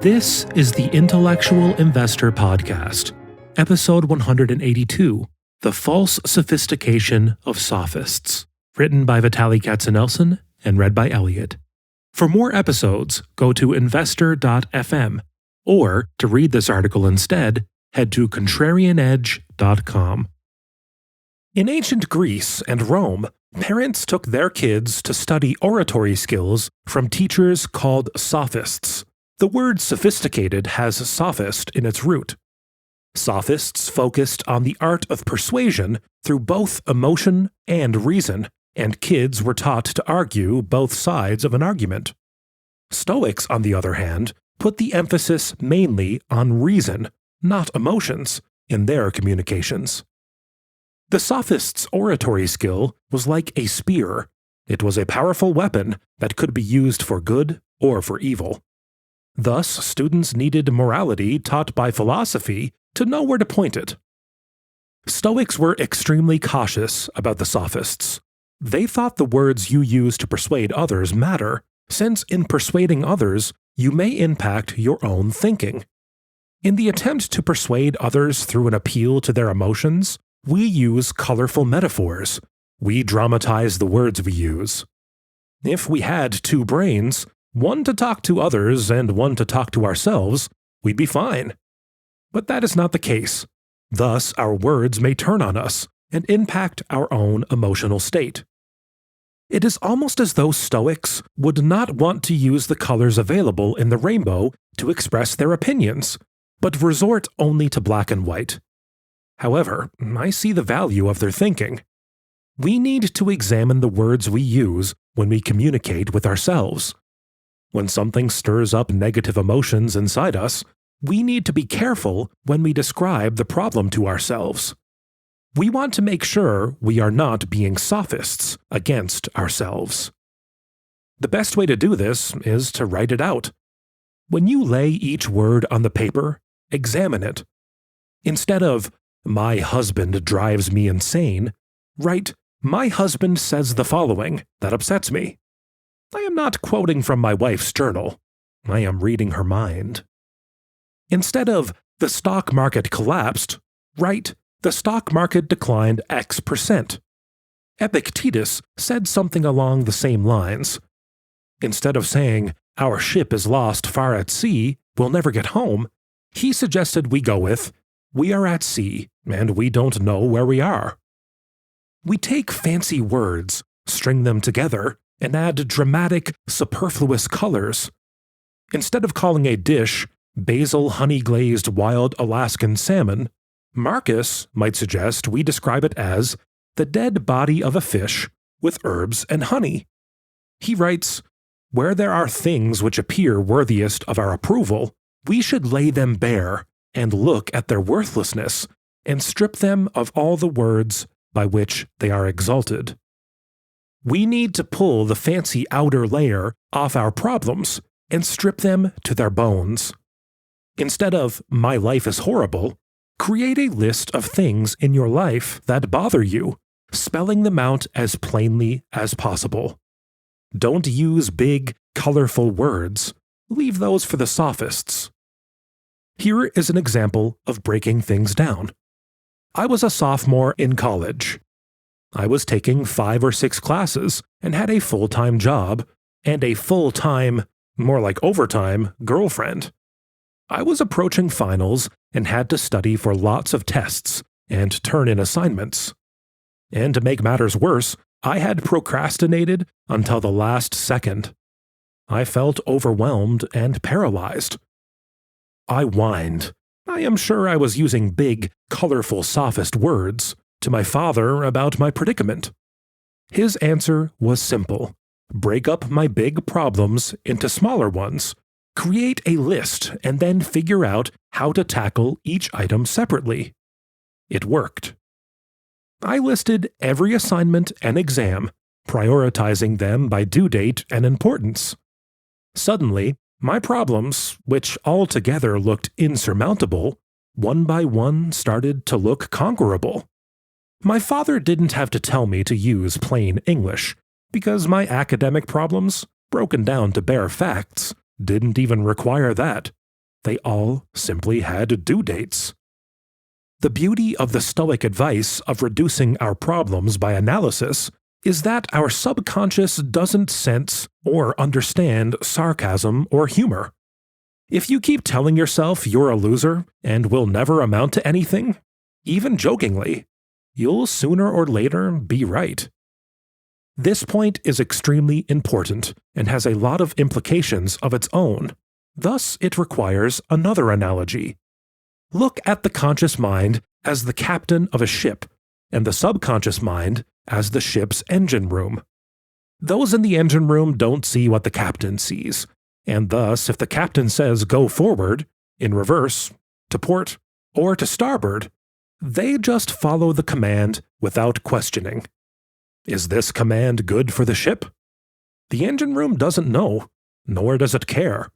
This is the Intellectual Investor Podcast, episode 182, The False Sophistication of Sophists, written by Vitaly Katzenelson and read by Elliot. For more episodes, go to investor.fm, or to read this article instead, head to contrarianedge.com. In ancient Greece and Rome, parents took their kids to study oratory skills from teachers called Sophists. The word sophisticated has sophist in its root. Sophists focused on the art of persuasion through both emotion and reason, and kids were taught to argue both sides of an argument. Stoics, on the other hand, put the emphasis mainly on reason, not emotions, in their communications. The Sophists' oratory skill was like a spear. It was a powerful weapon that could be used for good or for evil. Thus, students needed morality taught by philosophy to know where to point it. Stoics were extremely cautious about the Sophists. They thought the words you use to persuade others matter, since in persuading others, you may impact your own thinking. In the attempt to persuade others through an appeal to their emotions, we use colorful metaphors. We dramatize the words we use. If we had two brains, one to talk to others and one to talk to ourselves, we'd be fine. But that is not the case. Thus, our words may turn on us and impact our own emotional state. It is almost as though Stoics would not want to use the colors available in the rainbow to express their opinions, but resort only to black and white. However, I see the value of their thinking. We need to examine the words we use when we communicate with ourselves. When something stirs up negative emotions inside us, we need to be careful when we describe the problem to ourselves. We want to make sure we are not being sophists against ourselves. The best way to do this is to write it out. When you lay each word on the paper, examine it. Instead of, "My husband drives me insane," write, "My husband says the following that upsets me." I am not quoting from my wife's journal. I am reading her mind. Instead of, "The stock market collapsed," write, "The stock market declined X%. Epictetus said something along the same lines. Instead of saying, "Our ship is lost far at sea, we'll never get home," he suggested we go with, "We are at sea, and we don't know where we are." We take fancy words, string them together, and add dramatic, superfluous colors. Instead of calling a dish basil honey-glazed wild Alaskan salmon, Marcus might suggest we describe it as the dead body of a fish with herbs and honey. He writes, "Where there are things which appear worthiest of our approval, we should lay them bare and look at their worthlessness and strip them of all the words by which they are exalted." We need to pull the fancy outer layer off our problems and strip them to their bones. Instead of, "My life is horrible," create a list of things in your life that bother you, spelling them out as plainly as possible. Don't use big, colorful words. Leave those for the Sophists. Here is an example of breaking things down. I was a sophomore in college. I was taking 5 or 6 classes and had a full-time job and a full-time, more like overtime, girlfriend. I was approaching finals and had to study for lots of tests and turn in assignments. And to make matters worse, I had procrastinated until the last second. I felt overwhelmed and paralyzed. I whined. I am sure I was using big, colorful sophist words to my father about my predicament. His answer was simple. Break up my big problems into smaller ones. Create a list and then figure out how to tackle each item separately. It worked. I listed every assignment and exam, prioritizing them by due date and importance. Suddenly, my problems, which altogether looked insurmountable, one by one started to look conquerable. My father didn't have to tell me to use plain English, because my academic problems, broken down to bare facts, didn't even require that. They all simply had due dates. The beauty of the Stoic advice of reducing our problems by analysis is that our subconscious doesn't sense or understand sarcasm or humor. If you keep telling yourself you're a loser and will never amount to anything, even jokingly, you'll sooner or later be right. This point is extremely important and has a lot of implications of its own. Thus, it requires another analogy. Look at the conscious mind as the captain of a ship, and the subconscious mind as the ship's engine room. Those in the engine room don't see what the captain sees, and thus if the captain says go forward, in reverse, to port, or to starboard, they just follow the command without questioning. Is this command good for the ship? The engine room doesn't know, nor does it care.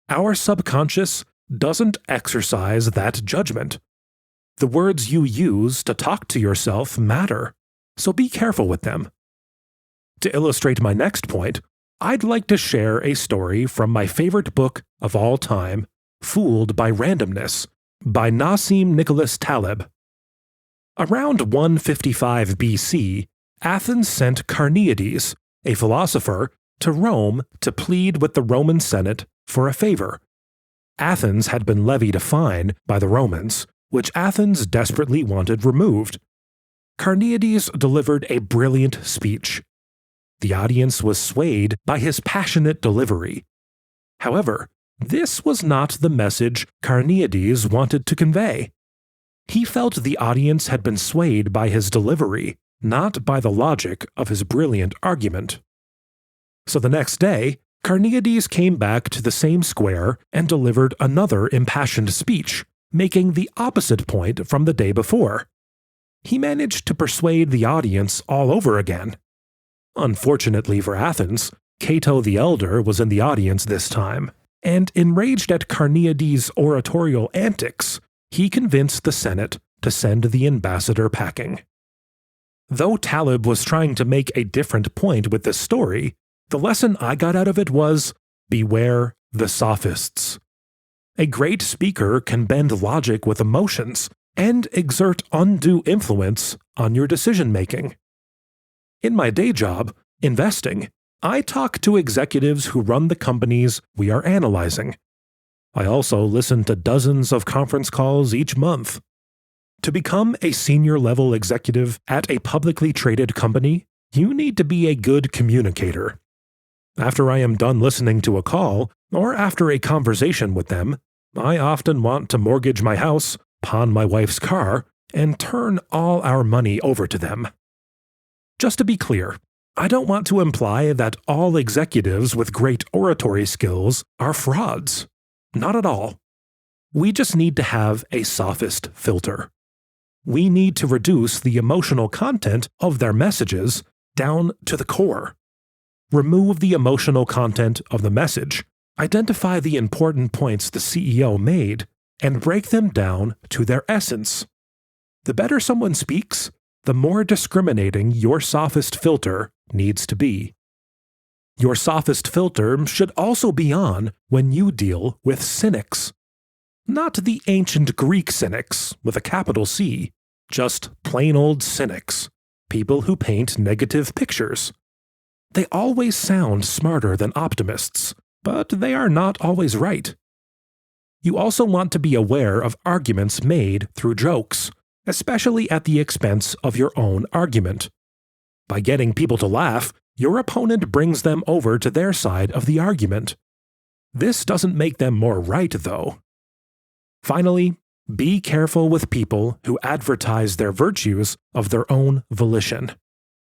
Our subconscious doesn't exercise that judgment. The words you use to talk to yourself matter, so be careful with them. To illustrate my next point, I'd like to share a story from my favorite book of all time, Fooled by Randomness, by Nassim Nicholas Taleb. Around 155 BC, Athens sent Carneades, a philosopher, to Rome to plead with the Roman Senate for a favor. Athens had been levied a fine by the Romans, which Athens desperately wanted removed. Carneades delivered a brilliant speech. The audience was swayed by his passionate delivery. However, this was not the message Carneades wanted to convey. He felt the audience had been swayed by his delivery, not by the logic of his brilliant argument. So the next day, Carneades came back to the same square and delivered another impassioned speech, making the opposite point from the day before. He managed to persuade the audience all over again. Unfortunately for Athens, Cato the Elder was in the audience this time, and enraged at Carneades' oratorial antics, he convinced the Senate to send the ambassador packing. Though Taleb was trying to make a different point with this story, the lesson I got out of it was, beware the Sophists. A great speaker can bend logic with emotions and exert undue influence on your decision-making. In my day job, investing, I talk to executives who run the companies we are analyzing. I also listen to dozens of conference calls each month. To become a senior-level executive at a publicly traded company, you need to be a good communicator. After I am done listening to a call, or after a conversation with them, I often want to mortgage my house, pawn my wife's car, and turn all our money over to them. Just to be clear, I don't want to imply that all executives with great oratory skills are frauds. Not at all. We just need to have a sophist filter. We need to reduce the emotional content of their messages down to the core. Remove the emotional content of the message, identify the important points the CEO made, and break them down to their essence. The better someone speaks, the more discriminating your sophist filter needs to be. Your sophist filter should also be on when you deal with cynics. Not the ancient Greek cynics with a capital C, just plain old cynics, people who paint negative pictures. They always sound smarter than optimists, but they are not always right. You also want to be aware of arguments made through jokes, especially at the expense of your own argument. By getting people to laugh, your opponent brings them over to their side of the argument. This doesn't make them more right, though. Finally, be careful with people who advertise their virtues of their own volition.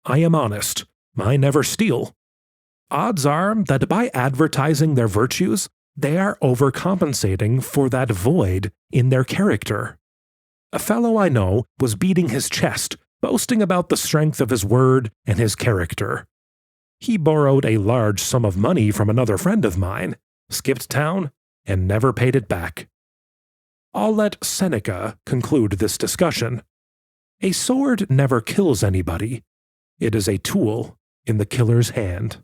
I am honest. I never steal. Odds are that by advertising their virtues, they are overcompensating for that void in their character. A fellow I know was beating his chest, boasting about the strength of his word and his character. He borrowed a large sum of money from another friend of mine, skipped town, and never paid it back. I'll let Seneca conclude this discussion. A sword never kills anybody. It is a tool in the killer's hand.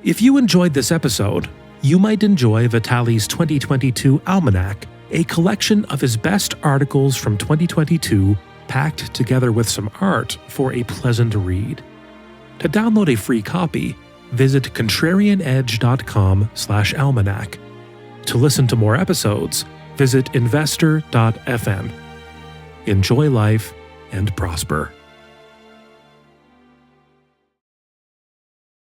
If you enjoyed this episode, you might enjoy Vitaly's 2022 Almanac, a collection of his best articles from 2022 packed together with some art for a pleasant read. To download a free copy, visit contrarianedge.com/almanac. To listen to more episodes, visit investor.fm. Enjoy life and prosper.